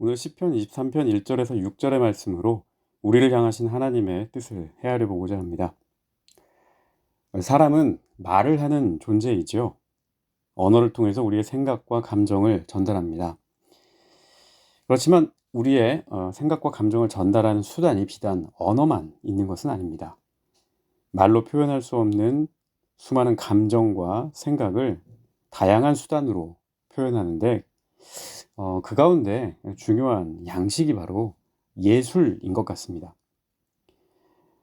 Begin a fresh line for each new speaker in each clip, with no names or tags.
오늘 시편 23편 1절에서 6절의 말씀으로 우리를 향하신 하나님의 뜻을 헤아려 보고자 합니다. 사람은 말을 하는 존재이지요. 언어를 통해서 우리의 생각과 감정을 전달합니다. 그렇지만 우리의 생각과 감정을 전달하는 수단이 비단 언어만 있는 것은 아닙니다. 말로 표현할 수 없는 수많은 감정과 생각을 다양한 수단으로 표현하는데 그 가운데 중요한 양식이 바로 예술인 것 같습니다.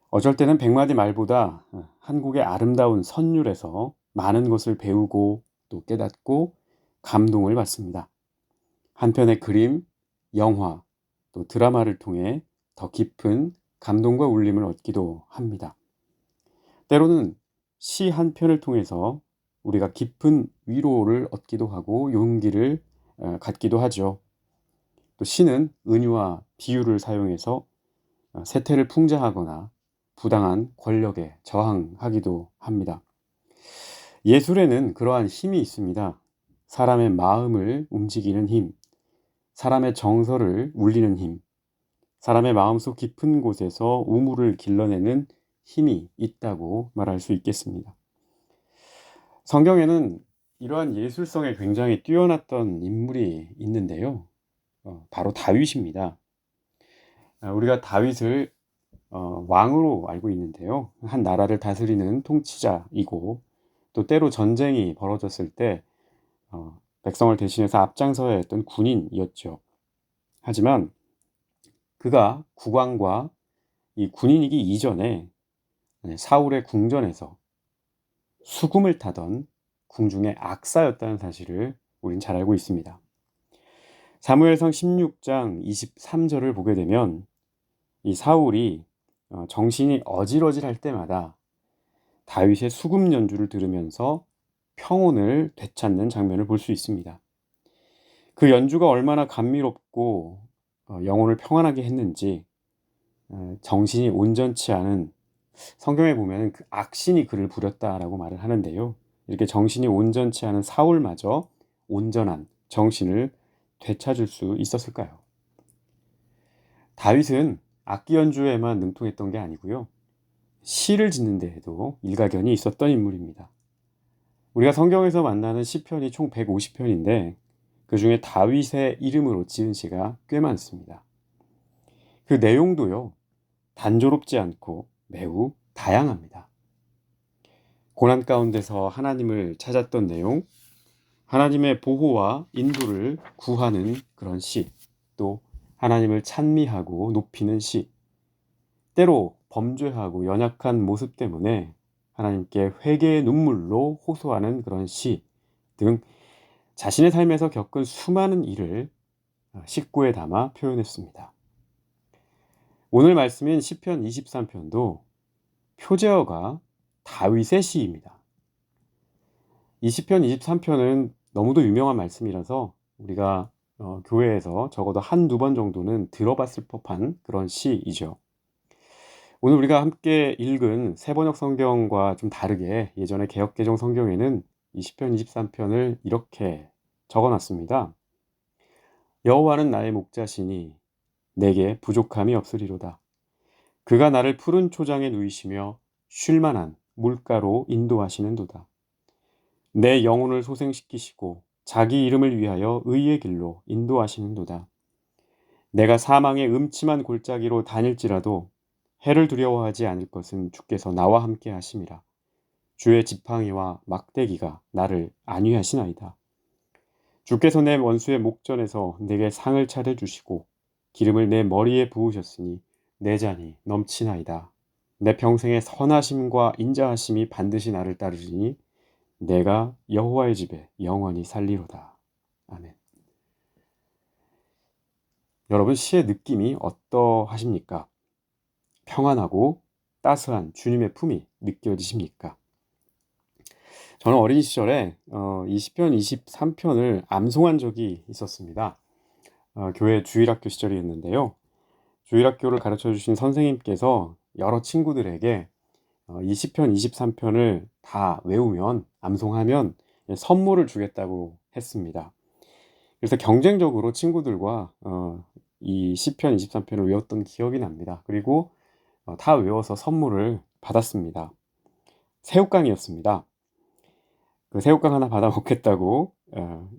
어쩔 때는 백마디 말보다 한국의 아름다운 선율에서 많은 것을 배우고 또 깨닫고 감동을 받습니다. 한편의 그림, 영화, 또 드라마를 통해 더 깊은 감동과 울림을 얻기도 합니다. 때로는 시 한 편을 통해서 우리가 깊은 위로를 얻기도 하고 용기를 갖기도 하죠. 또 시는 은유와 비유를 사용해서 세태를 풍자하거나 부당한 권력에 저항하기도 합니다. 예술에는 그러한 힘이 있습니다. 사람의 마음을 움직이는 힘, 사람의 정서를 울리는 힘, 사람의 마음속 깊은 곳에서 우물을 길러내는 힘이 있다고 말할 수 있겠습니다. 성경에는 이러한 예술성에 굉장히 뛰어났던 인물이 있는데요. 바로 다윗입니다. 우리가 다윗을 왕으로 알고 있는데요. 한 나라를 다스리는 통치자이고 또 때로 전쟁이 벌어졌을 때 백성을 대신해서 앞장서야 했던 군인이었죠. 하지만 그가 국왕과 이 군인이기 이전에 사울의 궁전에서 수금을 타던 궁중의 악사였다는 사실을 우린 잘 알고 있습니다. 사무엘상 16장 23절을 보게 되면 이 사울이 정신이 어질어질할 때마다 다윗의 수금 연주를 들으면서 평온을 되찾는 장면을 볼 수 있습니다. 그 연주가 얼마나 감미롭고 영혼을 평안하게 했는지 정신이 온전치 않은 성경에 보면 그 악신이 그를 부렸다라고 말을 하는데요. 이렇게 정신이 온전치 않은 사울마저 온전한 정신을 되찾을 수 있었을까요? 다윗은 악기 연주에만 능통했던 게 아니고요. 시를 짓는 데에도 일가견이 있었던 인물입니다. 우리가 성경에서 만나는 시편이 총 150편인데 그 중에 다윗의 이름으로 지은 시가 꽤 많습니다. 그 내용도요. 단조롭지 않고 매우 다양합니다. 고난 가운데서 하나님을 찾았던 내용, 하나님의 보호와 인도를 구하는 그런 시, 또 하나님을 찬미하고 높이는 시, 때로 범죄하고 연약한 모습 때문에 하나님께 회개의 눈물로 호소하는 그런 시 등 자신의 삶에서 겪은 수많은 일을 식구에 담아 표현했습니다. 오늘 말씀인 시편 23편도 표제어가 다윗의 시입니다. 이 시편 23편은 너무도 유명한 말씀이라서 우리가 교회에서 적어도 한두 번 정도는 들어봤을 법한 그런 시이죠. 오늘 우리가 함께 읽은 새번역 성경과 좀 다르게 예전에 개역개정 성경에는 이 시편 23편을 이렇게 적어놨습니다. 여호와는 나의 목자시니 내게 부족함이 없으리로다. 그가 나를 푸른 초장에 누이시며 쉴만한 물가로 인도하시는도다. 내 영혼을 소생시키시고 자기 이름을 위하여 의의 길로 인도하시는도다. 내가 사망의 음침한 골짜기로 다닐지라도 해를 두려워하지 않을 것은 주께서 나와 함께 하심이라. 주의 지팡이와 막대기가 나를 안위하시나이다. 주께서 내 원수의 목전에서 내게 상을 차려주시고 기름을 내 머리에 부으셨으니 내 잔이 넘치나이다. 내 평생의 선하심과 인자하심이 반드시 나를 따르리니 내가 여호와의 집에 영원히 살리로다. 아멘. 여러분 시의 느낌이 어떠하십니까? 평안하고 따스한 주님의 품이 느껴지십니까? 저는 어린 시절에 이 시편 23편을 암송한 적이 있었습니다. 교회 주일학교 시절이었는데요. 주일학교를 가르쳐 주신 선생님께서 여러 친구들에게 이 시편 23편을 다 외우면 암송하면 선물을 주겠다고 했습니다. 그래서 경쟁적으로 친구들과 이 시편 23편을 외웠던 기억이 납니다. 그리고 다 외워서 선물을 받았습니다. 새우깡이었습니다. 그 새우깡 하나 받아 먹겠다고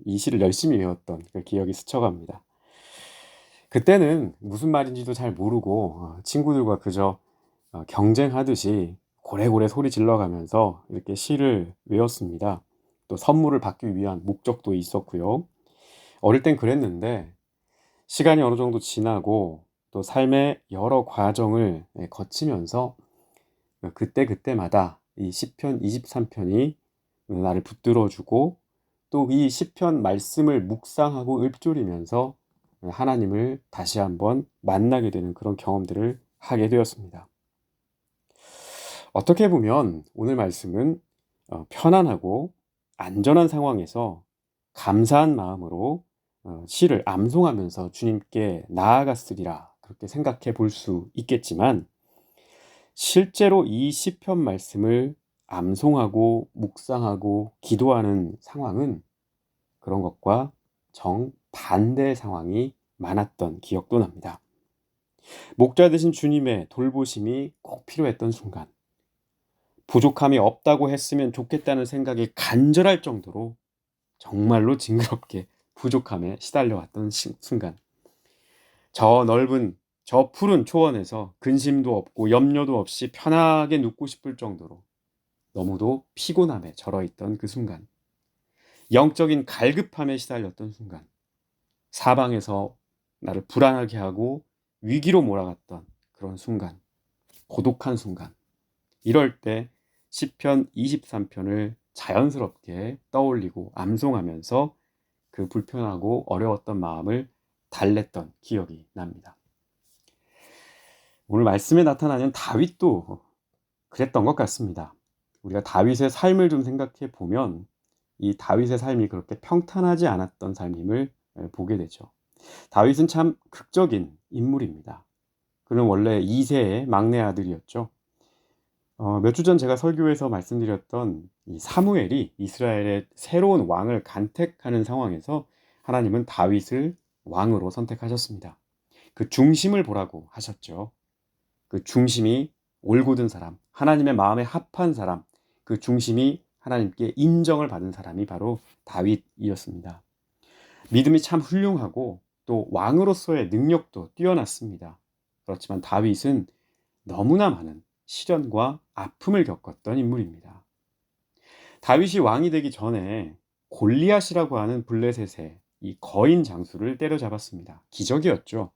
이 시를 열심히 외웠던 그 기억이 스쳐갑니다. 그때는 무슨 말인지도 잘 모르고 친구들과 그저 경쟁하듯이 고래고래 소리 질러가면서 이렇게 시를 외웠습니다. 또 선물을 받기 위한 목적도 있었고요. 어릴 땐 그랬는데 시간이 어느 정도 지나고 또 삶의 여러 과정을 거치면서 그때그때마다 이 시편 23편이 나를 붙들어주고 또 이 시편 말씀을 묵상하고 읊조리면서 하나님을 다시 한번 만나게 되는 그런 경험들을 하게 되었습니다. 어떻게 보면 오늘 말씀은 편안하고 안전한 상황에서 감사한 마음으로 시를 암송하면서 주님께 나아갔으리라 그렇게 생각해 볼 수 있겠지만 실제로 이 시편 말씀을 암송하고 묵상하고 기도하는 상황은 그런 것과 정반대의 상황이 많았던 기억도 납니다. 목자 되신 주님의 돌보심이 꼭 필요했던 순간, 부족함이 없다고 했으면 좋겠다는 생각이 간절할 정도로 정말로 징그럽게 부족함에 시달려왔던 순간, 저 넓은 저 푸른 초원에서 근심도 없고 염려도 없이 편하게 눕고 싶을 정도로 너무도 피곤함에 절어있던 그 순간, 영적인 갈급함에 시달렸던 순간, 사방에서 나를 불안하게 하고 위기로 몰아갔던 그런 순간, 고독한 순간, 이럴 때 시편 23편을 자연스럽게 떠올리고 암송하면서 그 불편하고 어려웠던 마음을 달랬던 기억이 납니다. 오늘 말씀에 나타나는 다윗도 그랬던 것 같습니다. 우리가 다윗의 삶을 좀 생각해 보면 이 다윗의 삶이 그렇게 평탄하지 않았던 삶임을 보게 되죠. 다윗은 참 극적인 인물입니다. 그는 원래 2세의 막내 아들이었죠. 몇 주 전 제가 설교에서 말씀드렸던 이 사무엘이 이스라엘의 새로운 왕을 간택하는 상황에서 하나님은 다윗을 왕으로 선택하셨습니다. 그 중심을 보라고 하셨죠. 그 중심이 올곧은 사람, 하나님의 마음에 합한 사람, 그 중심이 하나님께 인정을 받은 사람이 바로 다윗이었습니다. 믿음이 참 훌륭하고 또 왕으로서의 능력도 뛰어났습니다. 그렇지만 다윗은 너무나 많은 시련과 아픔을 겪었던 인물입니다. 다윗이 왕이 되기 전에 골리앗이라고 하는 블레셋의 이 거인 장수를 때려잡았습니다. 기적이었죠.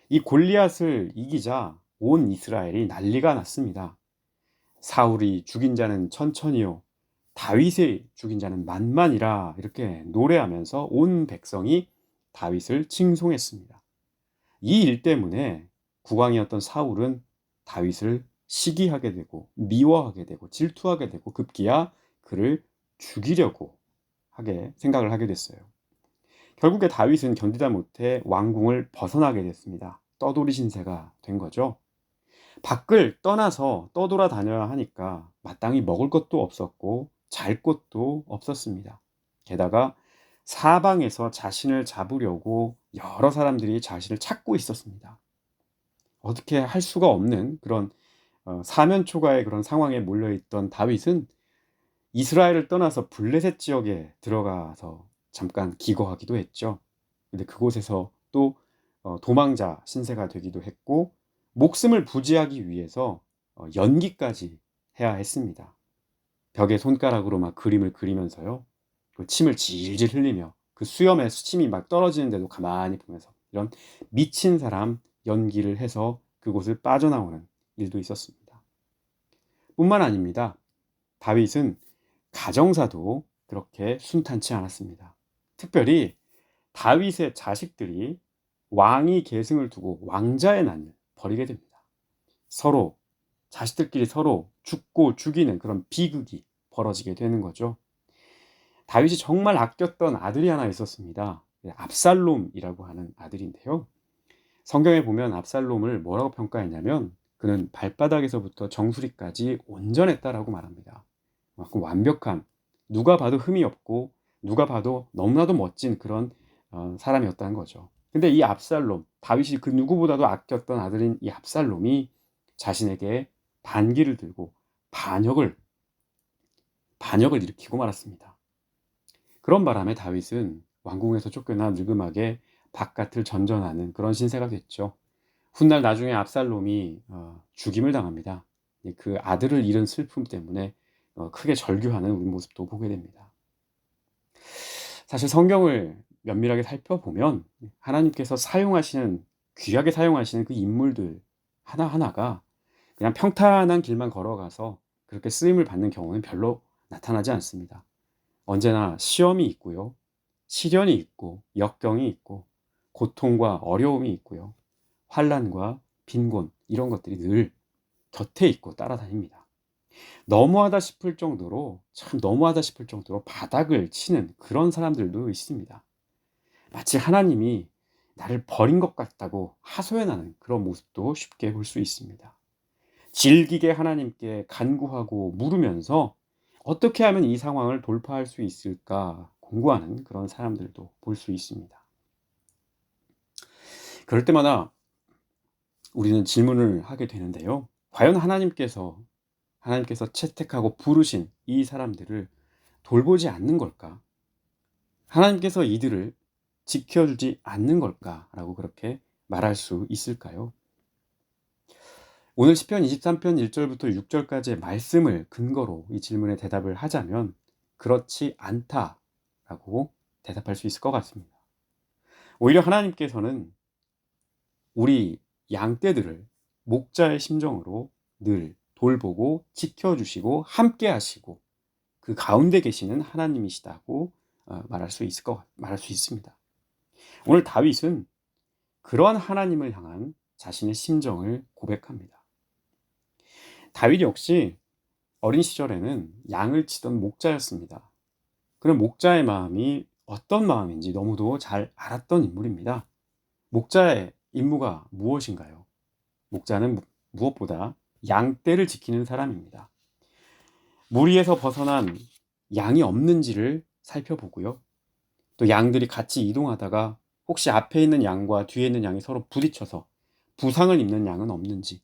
이 골리앗을 이기자 온 이스라엘이 난리가 났습니다. 사울이 죽인 자는 천천히요, 다윗이 죽인 자는 만만이라 이렇게 노래하면서 온 백성이 다윗을 칭송했습니다. 이 일 때문에 국왕이었던 사울은 다윗을 시기하게 되고 미워하게 되고 질투하게 되고 급기야 그를 죽이려고 생각을 하게 됐어요. 결국에 다윗은 견디다 못해 왕궁을 벗어나게 됐습니다. 떠돌이 신세가 된 거죠. 밖을 떠나서 떠돌아다녀야 하니까 마땅히 먹을 것도 없었고 잘 곳도 없었습니다. 게다가 사방에서 자신을 잡으려고 여러 사람들이 자신을 찾고 있었습니다. 어떻게 할 수가 없는 그런 사면초가의 그런 상황에 몰려있던 다윗은 이스라엘을 떠나서 블레셋 지역에 들어가서 잠깐 기거하기도 했죠. 근데 그곳에서 또 도망자 신세가 되기도 했고 목숨을 부지하기 위해서 연기까지 해야 했습니다. 벽에 손가락으로 막 그림을 그리면서요. 그 침을 질질 흘리며 그 수염에 수침이 막 떨어지는데도 가만히 보면서 이런 미친 사람 연기를 해서 그곳을 빠져나오는 일도 있었습니다. 뿐만 아닙니다. 다윗은 가정사도 그렇게 순탄치 않았습니다. 특별히 다윗의 자식들이 왕위 계승을 두고 왕자의 난을 벌이게 됩니다. 자식들끼리 서로 죽고 죽이는 그런 비극이 벌어지게 되는 거죠. 다윗이 정말 아꼈던 아들이 하나 있었습니다. 압살롬이라고 하는 아들인데요. 성경에 보면 압살롬을 뭐라고 평가했냐면 그는 발바닥에서부터 정수리까지 온전했다라고 말합니다. 그 완벽한, 누가 봐도 흠이 없고 누가 봐도 너무나도 멋진 그런 사람이었다는 거죠. 근데 이 압살롬, 다윗이 그 누구보다도 아꼈던 아들인 이 압살롬이 자신에게 반기를 들고 반역을 일으키고 말았습니다. 그런 바람에 다윗은 왕궁에서 쫓겨나 느금하게 바깥을 전전하는 그런 신세가 됐죠. 훗날 나중에 압살롬이 죽임을 당합니다. 그 아들을 잃은 슬픔 때문에 크게 절규하는 우리 모습도 보게 됩니다. 사실 성경을 면밀하게 살펴보면 하나님께서 귀하게 사용하시는 그 인물들 하나하나가 그냥 평탄한 길만 걸어가서 그렇게 쓰임을 받는 경우는 별로 나타나지 않습니다. 언제나 시험이 있고요. 시련이 있고 역경이 있고 고통과 어려움이 있고요. 환난과 빈곤 이런 것들이 늘 곁에 있고 따라다닙니다. 너무하다 싶을 정도로 바닥을 치는 그런 사람들도 있습니다. 마치 하나님이 나를 버린 것 같다고 하소연하는 그런 모습도 쉽게 볼 수 있습니다. 질기게 하나님께 간구하고 물으면서 어떻게 하면 이 상황을 돌파할 수 있을까 공부하는 그런 사람들도 볼 수 있습니다. 그럴 때마다 우리는 질문을 하게 되는데요. 과연 하나님께서 채택하고 부르신 이 사람들을 돌보지 않는 걸까? 하나님께서 이들을 지켜주지 않는 걸까라고 그렇게 말할 수 있을까요? 오늘 시편 23편 1절부터 6절까지의 말씀을 근거로 이 질문에 대답을 하자면 그렇지 않다라고 대답할 수 있을 것 같습니다. 오히려 하나님께서는 우리 양떼들을 목자의 심정으로 늘 돌보고 지켜주시고 함께 하시고 그 가운데 계시는 하나님이시다고 말할 수 있습니다. 오늘 다윗은 그러한 하나님을 향한 자신의 심정을 고백합니다. 다윗 역시 어린 시절에는 양을 치던 목자였습니다. 그런 목자의 마음이 어떤 마음인지 너무도 잘 알았던 인물입니다. 목자의 임무가 무엇인가요? 목자는 무엇보다 양떼를 지키는 사람입니다. 무리에서 벗어난 양이 없는지를 살펴보고요. 또 양들이 같이 이동하다가 혹시 앞에 있는 양과 뒤에 있는 양이 서로 부딪혀서 부상을 입는 양은 없는지,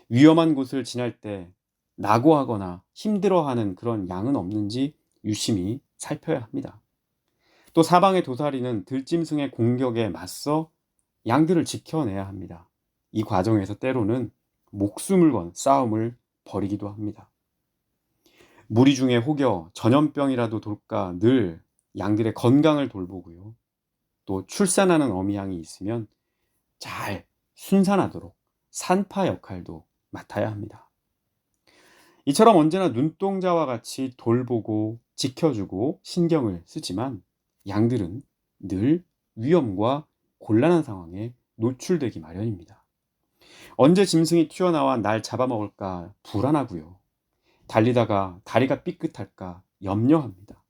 위험한 곳을 지날 때 낙오하거나 힘들어하는 그런 양은 없는지 유심히 살펴야 합니다. 또 사방의 도사리는 들짐승의 공격에 맞서 양들을 지켜내야 합니다. 이 과정에서 때로는 목숨을 건 싸움을 벌이기도 합니다. 무리 중에 혹여 전염병이라도 돌까 늘 양들의 건강을 돌보고요. 또 출산하는 어미양이 있으면 잘 순산하도록 산파 역할도 맡아야 합니다. 이처럼 언제나 눈동자와 같이 돌보고 지켜주고 신경을 쓰지만 양들은 늘 위험과 곤란한 상황에 노출되기 마련입니다. 언제 짐승이 튀어나와 날 잡아먹을까 불안하고요. 달리다가 다리가 삐끗할까 염려합니다.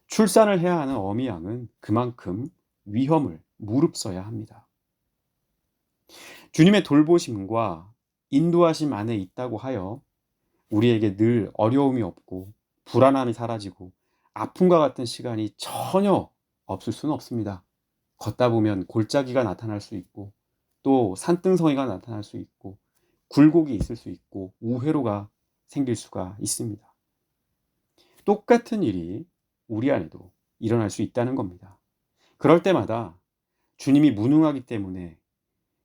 출산을 해야 하는 어미 양은 그만큼 위험을 무릅써야 합니다. 주님의 돌보심과 인도하심 안에 있다고 하여 우리에게 늘 어려움이 없고 불안함이 사라지고 아픔과 같은 시간이 전혀 없을 수는 없습니다. 걷다 보면 골짜기가 나타날 수 있고 또 산등성이가 나타날 수 있고 굴곡이 있을 수 있고 우회로가 생길 수가 있습니다. 똑같은 일이 우리 안에도 일어날 수 있다는 겁니다. 그럴 때마다 주님이 무능하기 때문에,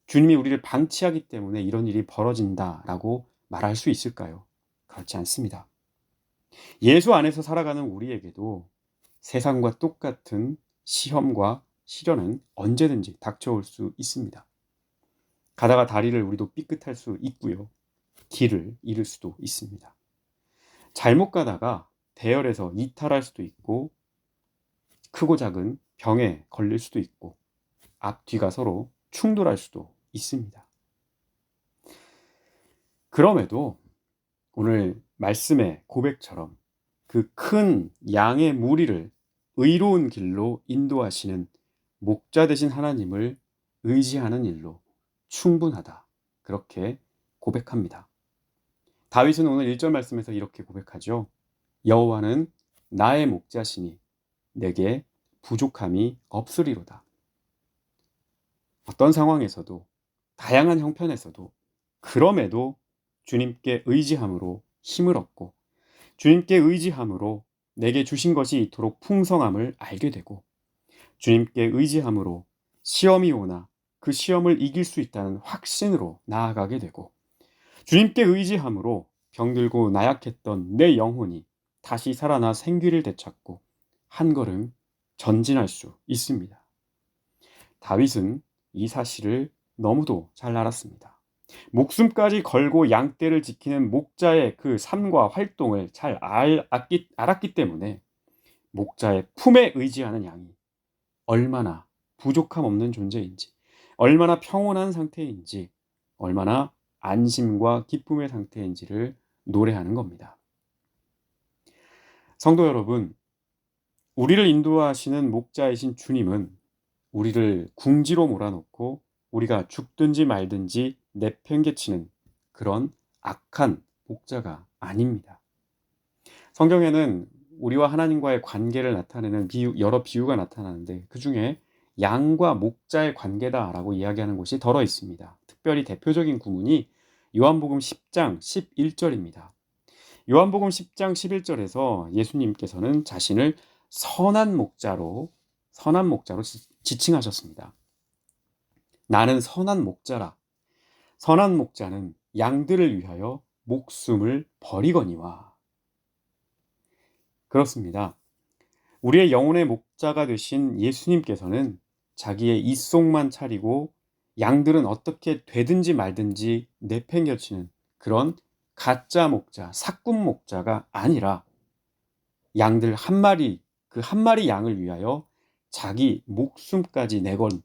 주님이 우리를 방치하기 때문에 이런 일이 벌어진다라고 말할 수 있을까요? 그렇지 않습니다. 예수 안에서 살아가는 우리에게도 세상과 똑같은 시험과 시련은 언제든지 닥쳐올 수 있습니다. 가다가 다리를 우리도 삐끗할 수 있고요. 길을 잃을 수도 있습니다. 잘못 가다가 대열에서 이탈할 수도 있고 크고 작은 병에 걸릴 수도 있고 앞뒤가 서로 충돌할 수도 있습니다. 그럼에도 오늘 말씀의 고백처럼 그 큰 양의 무리를 의로운 길로 인도하시는 목자 되신 하나님을 의지하는 일로 충분하다. 그렇게 고백합니다. 다윗은 오늘 1절 말씀에서 이렇게 고백하죠. 여호와는 나의 목자시니 내게 부족함이 없으리로다. 어떤 상황에서도, 다양한 형편에서도, 그럼에도 주님께 의지함으로 힘을 얻고, 주님께 의지함으로 내게 주신 것이 이토록 풍성함을 알게 되고, 주님께 의지함으로 시험이 오나 그 시험을 이길 수 있다는 확신으로 나아가게 되고, 주님께 의지함으로 병들고 나약했던 내 영혼이 다시 살아나 생기를 되찾고 한 걸음 전진할 수 있습니다. 다윗은 이 사실을 너무도 잘 알았습니다. 목숨까지 걸고 양떼를 지키는 목자의 그 삶과 활동을 잘 알았기 때문에 목자의 품에 의지하는 양이 얼마나 부족함 없는 존재인지, 얼마나 평온한 상태인지, 얼마나 안심과 기쁨의 상태인지를 노래하는 겁니다. 성도 여러분, 우리를 인도하시는 목자이신 주님은 우리를 궁지로 몰아넣고 우리가 죽든지 말든지 내팽개치는 그런 악한 목자가 아닙니다. 성경에는 우리와 하나님과의 관계를 나타내는 여러 비유가 나타나는데, 그 중에 양과 목자의 관계다라고 이야기하는 곳이 덜어 있습니다. 특별히 대표적인 구문이 요한복음 10장 11절입니다. 요한복음 10장 11절에서 예수님께서는 자신을 선한 목자로 지칭하셨습니다. 나는 선한 목자라. 선한 목자는 양들을 위하여 목숨을 버리거니와. 그렇습니다. 우리의 영혼의 목자가 되신 예수님께서는 자기의 입속만 차리고 양들은 어떻게 되든지 말든지 내팽겨치는 그런 가짜 목자, 사꾼 목자가 아니라 양들 한 마리, 그 한 마리 양을 위하여 자기 목숨까지 내건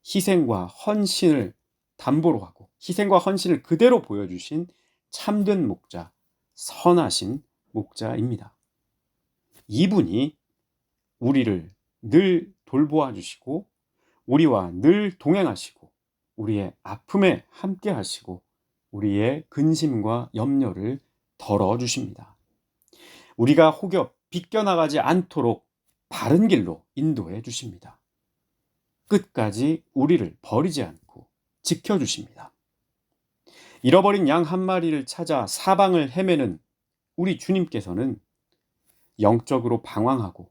희생과 헌신을 담보로 하고 희생과 헌신을 그대로 보여주신 참된 목자, 선하신 목자입니다. 이분이 우리를 늘 돌보아 주시고 우리와 늘 동행하시고 우리의 아픔에 함께 하시고 우리의 근심과 염려를 덜어 주십니다. 우리가 혹여 비껴나가지 않도록 바른 길로 인도해 주십니다. 끝까지 우리를 버리지 않고 지켜주십니다. 잃어버린 양 한 마리를 찾아 사방을 헤매는 우리 주님께서는 영적으로 방황하고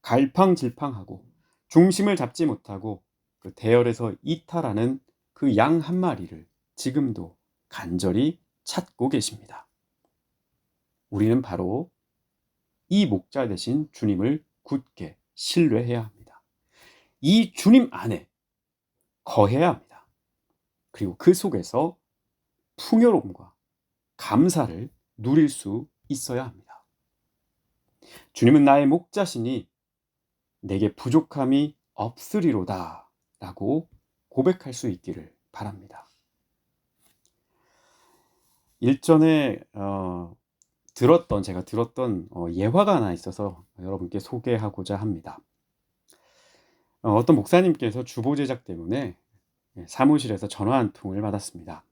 갈팡질팡하고 중심을 잡지 못하고 그 대열에서 이탈하는 그 양 한 마리를 지금도 간절히 찾고 계십니다. 우리는 바로 이 목자 되신 주님을 굳게 신뢰해야 합니다. 이 주님 안에 거해야 합니다. 그리고 그 속에서 풍요로움과 감사를 누릴 수 있어야 합니다. 주님은 나의 목자시니 내게 부족함이 없으리로다 라고 고백할 수 있기를 바랍니다. 일전에 제가 들었던 예화가 하나 있어서 여러분께 소개하고자 합니다. 어떤 목사님께서 주보 제작 때문에 사무실에서 전화 한 통을 받았습니다.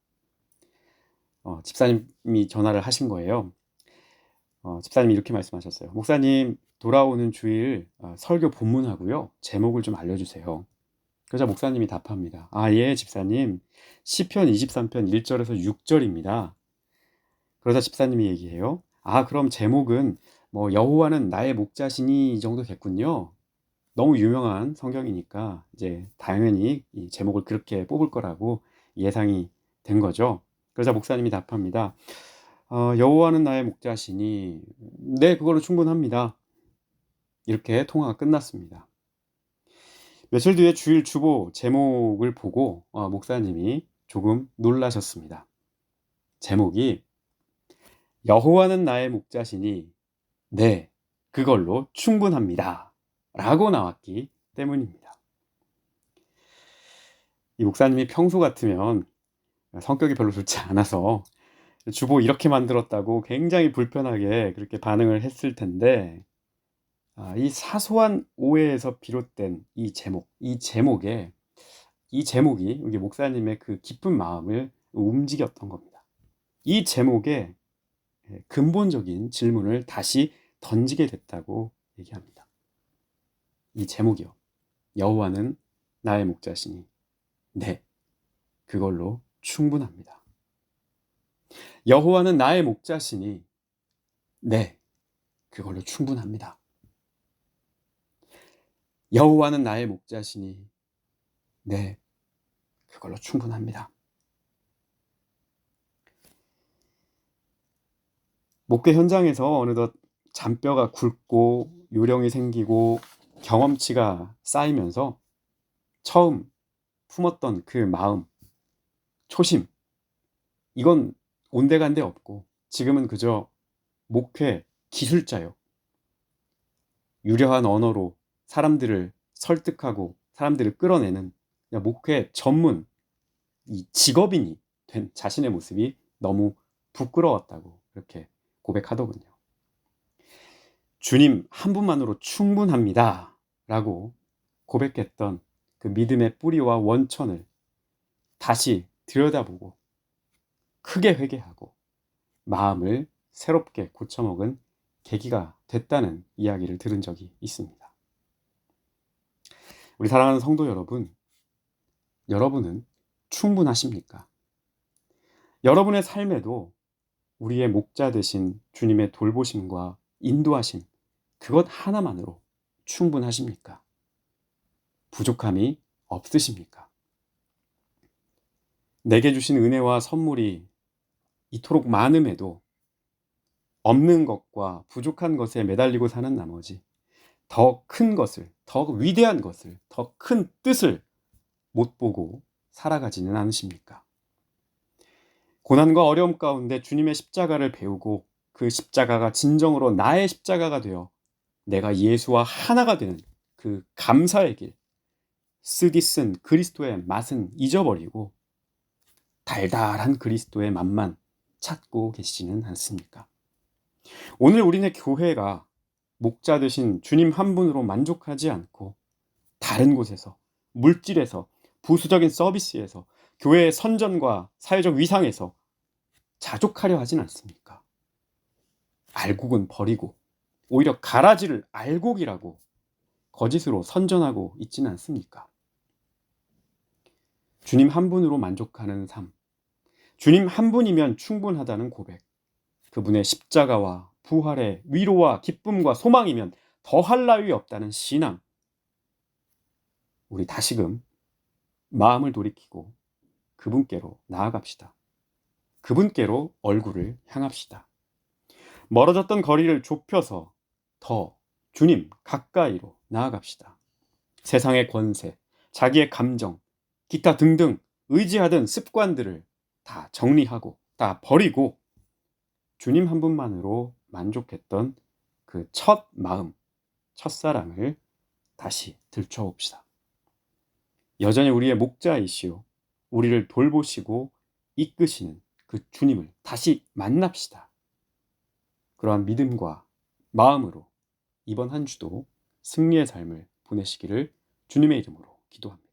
집사님이 전화를 하신 거예요. 집사님이 이렇게 말씀하셨어요. 목사님, 돌아오는 주일 설교 본문하고요, 제목을 좀 알려주세요. 그러자 목사님이 답합니다. 예, 집사님. 시편 23편 1절에서 6절입니다. 그러자 집사님이 얘기해요. 그럼 제목은 여호와는 나의 목자시니 이 정도겠군요. 너무 유명한 성경이니까 이제 당연히 이 제목을 그렇게 뽑을 거라고 예상이 된 거죠. 그러자 목사님이 답합니다. 여호와는 나의 목자시니 네, 그걸로 충분합니다. 이렇게 통화가 끝났습니다. 며칠 뒤에 주일 주보 제목을 보고 목사님이 조금 놀라셨습니다. 제목이 여호와는 나의 목자시니 네, 그걸로 충분합니다 라고 나왔기 때문입니다. 이 목사님이 평소 같으면 성격이 별로 좋지 않아서 주보 이렇게 만들었다고 굉장히 불편하게 그렇게 반응을 했을 텐데, 이 사소한 오해에서 비롯된 이 제목이 우리 목사님의 그 깊은 마음을 움직였던 겁니다. 이 제목에 근본적인 질문을 다시 던지게 됐다고 얘기합니다. 이 제목이요. 여호와는 나의 목자시니 네, 그걸로 충분합니다. 여호와는 나의 목자시니 네, 그걸로 충분합니다. 여호와는 나의 목자시니 네, 그걸로 충분합니다. 목회 현장에서 어느덧 잔뼈가 굵고 요령이 생기고 경험치가 쌓이면서 처음 품었던 그 마음, 초심, 이건 온데간데 없고 지금은 그저 목회 기술자요. 유려한 언어로 사람들을 설득하고 사람들을 끌어내는 목회 전문 이 직업인이 된 자신의 모습이 너무 부끄러웠다고 그렇게 고백하더군요. 주님 한 분만으로 충분합니다 라고 고백했던 그 믿음의 뿌리와 원천을 다시 들여다보고 크게 회개하고 마음을 새롭게 고쳐먹은 계기가 됐다는 이야기를 들은 적이 있습니다. 우리 사랑하는 성도 여러분, 여러분은 충분하십니까? 여러분의 삶에도 우리의 목자 되신 주님의 돌보심과 인도하심, 그것 하나만으로 충분하십니까? 부족함이 없으십니까? 내게 주신 은혜와 선물이 이토록 많음에도 없는 것과 부족한 것에 매달리고 사는 나머지 더 큰 것을, 더 위대한 것을, 더 큰 뜻을 못 보고 살아가지는 않으십니까? 고난과 어려움 가운데 주님의 십자가를 배우고 그 십자가가 진정으로 나의 십자가가 되어 내가 예수와 하나가 되는 그 감사의 길, 쓰디 쓴 그리스도의 맛은 잊어버리고 달달한 그리스도의 맛만 찾고 계시지는 않습니까? 오늘 우리네 교회가 목자 되신 주님 한 분으로 만족하지 않고 다른 곳에서, 물질에서, 부수적인 서비스에서, 교회의 선전과 사회적 위상에서 자족하려 하진 않습니까? 알곡은 버리고 오히려 가라지를 알곡이라고 거짓으로 선전하고 있지는 않습니까? 주님 한 분으로 만족하는 삶, 주님 한 분이면 충분하다는 고백, 그분의 십자가와 부활의 위로와 기쁨과 소망이면 더할 나위 없다는 신앙, 우리 다시금 마음을 돌이키고 그분께로 나아갑시다. 그분께로 얼굴을 향합시다. 멀어졌던 거리를 좁혀서 더 주님 가까이로 나아갑시다. 세상의 권세, 자기의 감정, 기타 등등 의지하던 습관들을 다 정리하고 다 버리고 주님 한 분만으로 만족했던 그 첫 마음, 첫사랑을 다시 들춰봅시다. 여전히 우리의 목자이시오, 우리를 돌보시고 이끄시는 그 주님을 다시 만납시다. 그러한 믿음과 마음으로 이번 한 주도 승리의 삶을 보내시기를 주님의 이름으로 기도합니다.